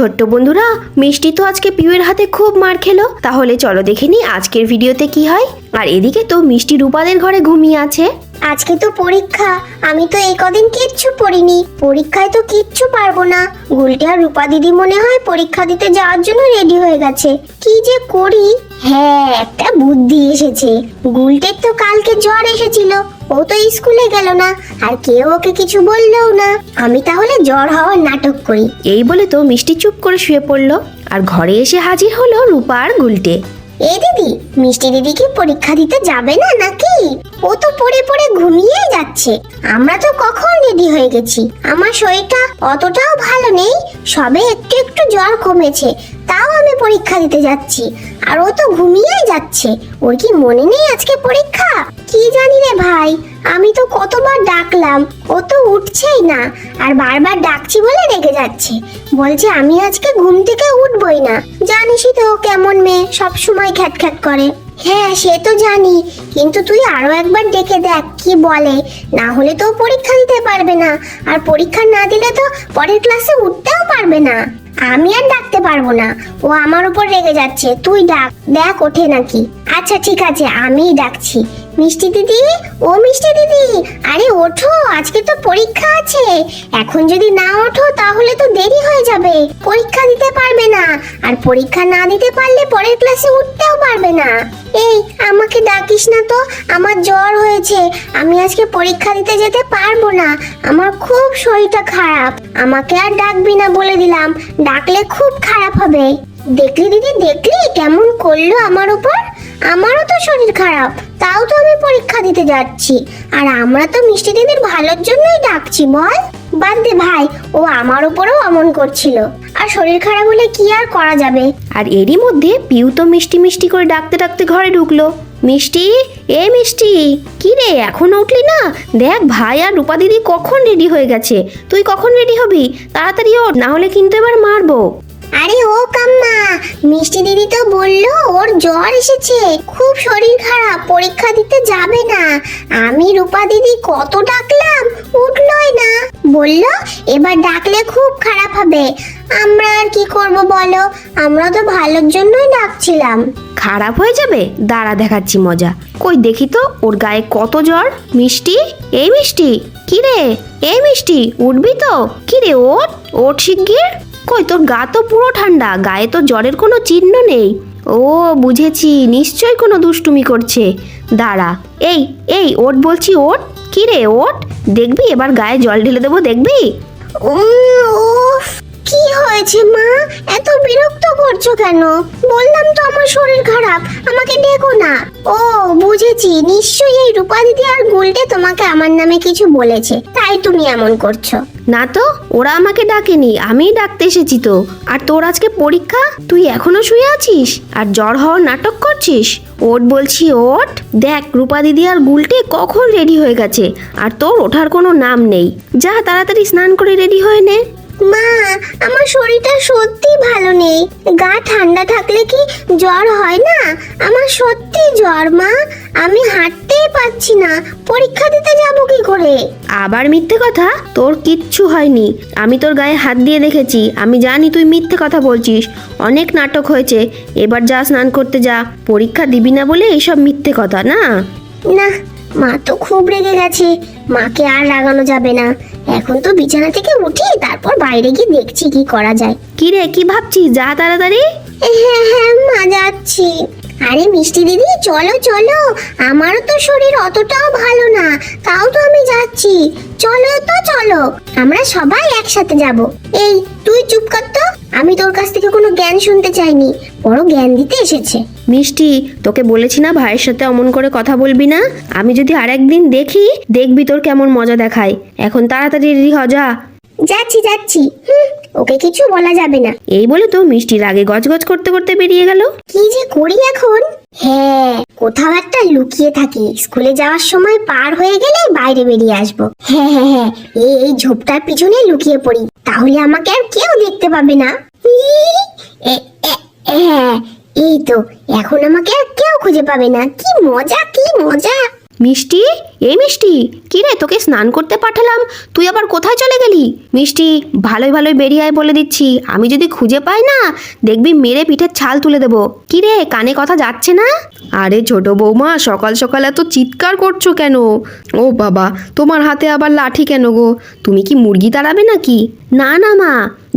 ছোট্ট বন্ধুরা, মিষ্টি তো আজকে পিউয়ের হাতে খুব মার খেলো। তাহলে চলো দেখে নি আজকের ভিডিওতে কি হয়। আর এদিকে তো মিষ্টি রূপাদের ঘরে ঘুমিয়ে আছে। আজকে তো পরীক্ষা, আমি তো এই কদিন কিচ্ছু পড়িনি, পরীক্ষায় তো কিচ্ছু পারবো না। গুলটি আর রূপা দিদি মনে হয় পরীক্ষা দিতে যাওয়ার জন্য রেডি হয়ে গেছে। কি যে করি। হ্যাঁ, একটা বুদ্ধি এসেছে। গুলটের তো কালকে জ্বর এসেছিল, ও তো স্কুলে গেল না, আর কেউ ওকে কিছু বললেও না। আমি তাহলে জ্বর হওয়ার নাটক করি। এই বলে তো মিষ্টি চুপ করে শুয়ে পড়লো। আর ঘরে এসে হাজির হলো রূপা আর গুলটে। এই দিদি, মিষ্টি দিদি কি পরীক্ষা দিতে যাবে না নাকি? ও তো পড়ে পড়ে ঘুমিয়ে যাচ্ছে। আমরা তো কখন রেডি হয়ে গেছি। আমার শরীরটা অতটাও ভালো নেই, সবে একটু একটু জ্বর কমেছে, তাও আমি পরীক্ষা দিতে যাচ্ছি। আর ও তো ঘুমিয়েই যাচ্ছে। ওর কি মনে নেই আজকে পরীক্ষা? কি জানি রে ভাই, আমি তো কতবার ডাকলাম, ও তো উঠছেই না। আর বারবার ডাকছি বলে রেগে যাচ্ছে, বলছে আমি আজকে ঘুম থেকে উঠবই না। জানিসই তো কেমন মেয়ে, সব সময় খ্যাটখ্যাট করে। হ্যাঁ, সে তো জানি, কিন্তু তুই আরো একবার ডেকে দেখ কি বলে। না হলে তো পরীক্ষা দিতে পারবে না, আর পরীক্ষা না দিলে তো পরের ক্লাসে উঠতেও পারবে না। আমি আর ডাকতে পারবো না, ও আমার উপর রেগে যাচ্ছে। তুই ডাক, দেখ ওঠে নাকি। আচ্ছা ঠিক আছে, আমিই ডাকছি। মিষ্টি দিদি, ও মিষ্টি দিদি, আরে ওঠো, আজকে তো পরীক্ষা আছে। এখন যদি না ওঠো তাহলে তো দেরি হয়ে যাবে, পরীক্ষা দিতে পারবে না। আর পরীক্ষা না দিতে পারলে পরের ক্লাসে উঠতেও পারবে না। এই, আমাকে ডাকিস না তো, আমার জ্বর হয়েছে, আমি আজকে পরীক্ষা দিতে যেতে পারবো না। আমার খুব শরীরটা খারাপ, আমাকে আর ডাকবি না বলে দিলাম, ডাকলে খুব খারাপ হবে। দেখলি দিদি, দেখলি কেমন করলো আমার উপর? আমারও তো শরীর খারাপ, তাও তো আমি পরীক্ষা দিতে যাচ্ছি। আর আমরা তো মিষ্টি দিদির ভালোর জন্যই ডাকছি, বল। বাদ দে ভাই, ও আমার উপরেও অমন করছিল। আর শরীর খারাপ হলে কি আর করা যাবে। আর এরই মধ্যে পিউ তো মিষ্টি মিষ্টি করে ডাকতে ডাকতে ঘরে ঢুকলো। মিষ্টি, এ মিষ্টি, কি রে এখনো উঠলি না? দেখ ভাই আর রূপা দিদি কখন রেডি হয়ে গেছে, তুই কখন রেডি হবি? তাড়াতাড়ি ওঠ, না হলে কিন্তু এবার মারবো। আরে ও কাম্মা, মিষ্টি দিদি তো বললো ওর জ্বর এসেছে, খুব শরীর খারাপ, পরীক্ষা দিতে যাবে না। আমি রূপা দিদি কত ডাকলাম, উঠলোই না। বললো এবার ডাকলে খুব খারাপ হবে। আমরা আর কি করব বলো, আমরা তো ভালোর জন্যই ডাকছিলাম। খারাপ হয়ে যাবে? দাঁড়া দেখাচ্ছি মজা। কই দেখি তো ওর গায়ে কত জ্বর। মিষ্টি, এই মিষ্টি, কি রে? এই মিষ্টি, উঠবি তো? কি রে, ওঠ ওঠ শিগগির। কই তোর গা তো পুরো ঠান্ডা, গায়ে তো জ্বরের কোনো চিহ্ন নেই। ও বুঝেছি, নিশ্চয়ই কোনো দুষ্টুমি করছে। দাঁড়া, এই এই ওঠ বলছি, ওঠ। কি রে, ওঠ, দেখবি এবার গায়ে জল ঢেলে দেবো, দেখবি। উফ, কি হয়েছে মা? এত বিরক্ত করছো কেন? বললাম তো আমার শরীর খারাপ, আমাকে ডেকো না। ও বুঝেছি, নিশ্চয়ই এই রূপা দিদি আর গুলটে তোমাকে আমার নামে কিছু বলেছে, তাই তুমি এমন করছো। না তো, ওরা আমাকে ডাকেনি, আমিই ডাকতে এসেছি তো। আর তোর আজকে পরীক্ষা, তুই এখনো শুয়ে আছিস আর জ্বর হওয়ার নাটক করছিস? ওঠ বলছি, ওঠ। দেখ রূপা দিদি আর গুলটে কখন রেডি হয়ে গেছে, আর তোর ওঠার কোনো নাম নেই। যা তাড়াতাড়ি স্নান করে রেডি হয়ে নে। মা, আমার শরীরটা সত্যি ভালো নেই। গা ঠান্ডা থাকলে কি জ্বর হয় না? আমার সত্যি জ্বর মা, আমি হাঁটতেই পারছি না, পরীক্ষা দিতে যাব কি করে? আবার মিথ্যে কথা? তোর কিচ্ছু হয়নি, আমি তোর গায়ে হাত দিয়ে দেখেছি, আমি জানি তুই মিথ্যে কথা বলছিস। অনেক নাটক হয়েছে, এবার যা স্নান করতে যা। পরীক্ষা দিবি না বলে এইসব মিথ্যে কথা না। না, মা তো খুব রেগে গেছে, মাকে আর রাগানো যাবে না। এখন তো বিছানা থেকে উঠি, তারপর বাইরে গিয়ে দেখছি কি করা যায়। কি রে, কি ভাবছিস? যা তাড়াতাড়ি। হ্যাঁ হ্যাঁ মা, যাচ্ছি। আরে মিষ্টি দিদি, চলো চলো, আমারও তো শরীর অতটাও ভালো না, তাও তো আমি যাচ্ছি। চলো তো চলো, আমরা সবাই একসাথে যাব। এই তুই চুপ কর তো, আমি তোর কাছ থেকে কোনো জ্ঞান শুনতে চাইনি, বড় জ্ঞান দিতে এসেছে। মিষ্টি, তোকে বলেছি না ভাইয়ের সাথে অমন করে কথা বলবি না। আমি যদি আরেকদিন দেখি, দেখবি তোর কেমন মজা দেখায়। এখন তাড়াতাড়ি রেডি হ, যা। যাচ্ছি যাচ্ছি, ওকে কিছু বলা যাবে না। এই বলে তো মিষ্টি রাগে গজগজ করতে করতে বেরিয়ে গেল। কি যে করি এখন? হ্যাঁ, কোথাও একটা লুকিয়ে থাকি, স্কুলে যাওয়ার সময় পার হয়ে গেলে বাইরে বেরিয়ে আসবো। হ্যাঁ হ্যাঁ হ্যাঁ, এই ঝোপটার পিছনে লুকিয়ে পড়ি, তাহলে আমাকে আর কেউ দেখতে পাবে না। হ্যাঁ, এই তো, এখন আমাকে আর কেউ খুঁজে পাবে না। কি মজা, কি মজা। মিষ্টি, এই মিষ্টি, কি রে তোকে স্নান করতে পাঠালাম, তুই আবার কোথায় চলে গেলি? মিষ্টি, ভালোই ভালোই বেরিয়ে আয় বলে দিচ্ছি, আমি যদি খুঁজে পাই না দেখবি মেরে পিঠের ছাল তুলে দেবো। কি রে কানে কথা যাচ্ছে না? আরে ছোট বৌমা, সকাল সকাল এত চিৎকার করছো কেন? ও বাবা, তোমার হাতে আবার লাঠি কেন গো? তুমি কি মুরগি তাড়াবে নাকি? না না মা,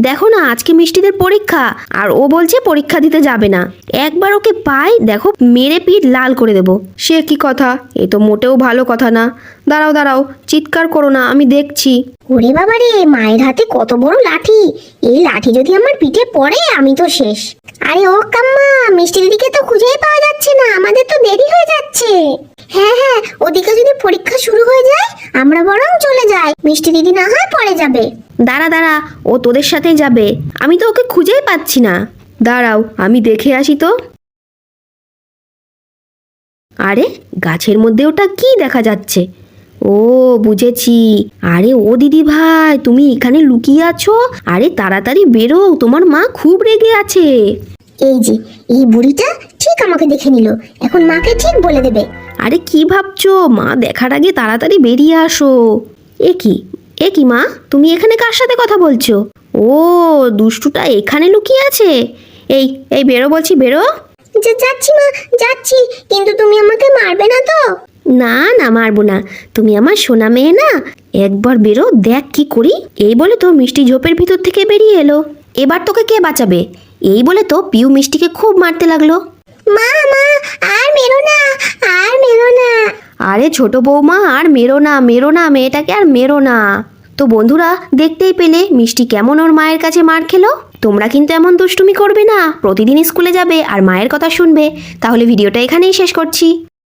দেখো না আজকে মিষ্টিদের পরীক্ষা, আর ও বলছে পরীক্ষা দিতে যাবে না। একবার ওকে পাই দেখো মেরে পিঠ লাল করে দেবো। সে কি কথা, এ তো মোটেও ভালো কথা না। দাঁড়াও দাঁড়াও, চিৎকার করো না, আমি দেখছি। ওরে বাবা রে, মায়ের হাতে কত বড় লাঠি! এই লাঠি যদি আমার পিঠে পড়ে আমি তো শেষ। আরে ও কাম্মা, মিষ্টি দিদিকে তো খুঁজেই পাওয়া যাচ্ছে না, আমাদের তো দেরি হয়ে যাচ্ছে। হ্যাঁ হ্যাঁ, ওদিকে যদি পরীক্ষা শুরু হয়ে যায় আমরা বরং চলে যাই, মিষ্টি দিদি না হয় পড়ে যাবে। দাঁড়া দাঁড়া, ও তোদের সাথেই যাবে, আমি তো ওকে খুঁজেই পাচ্ছি না। দাঁড়াও আমি দেখে আসি তো। আরে গাছের মধ্যে ওটা কি দেখা যাচ্ছে? ও বুঝেছি, আরে ও দিদি ভাই, তুমি এখানে লুকিয়ে আছো? আরে তাড়াতাড়ি বেরো, তোমার মা খুব রেগে আছে। এই যে এই বুড়িটা ঠিক আমাকে দেখে নিল, এখন মাকে ঠিক বলে দেবে। আরে কি ভাবছো, মা দেখার আগে তাড়াতাড়ি বেরিয়ে আসো। এ কি মা, তুমি এখানে কার সাথে কথা বলছো? ও দুষ্টুটা এখানে লুকিয়ে আছে। এই এই বেরো বলছি, বেরো। যাচ্ছি মা, যাচ্ছি, কিন্তু তুমি আমাকে মারবে না তো? না না মারবো না, তুমি আমার সোনা মেয়ে না। একবার বেরো, দেখ কি করি। এই বলে তো মিষ্টি ঝোপের ভিতর থেকে বেরিয়ে এলো। এবার তোকে কে বাঁচাবে? এই বলে তো পিউ মিষ্টিকে খুব মারতে লাগলো। মা মা, আর মেরো না, আর মেরো না। আরে ছোট বৌমা, আর মেরো না, মেরো না, মেয়েটাকে আর মেরো না। তো বন্ধুরা, দেখতেই পেলে মিষ্টি কেমন ওর মায়ের কাছে মার খেলো। তোমরা কিন্তু এমন দুষ্টুমি করবে না, প্রতিদিন স্কুলে যাবে আর মায়ের কথা শুনবে। তাহলে ভিডিওটা এখানেই শেষ করছি।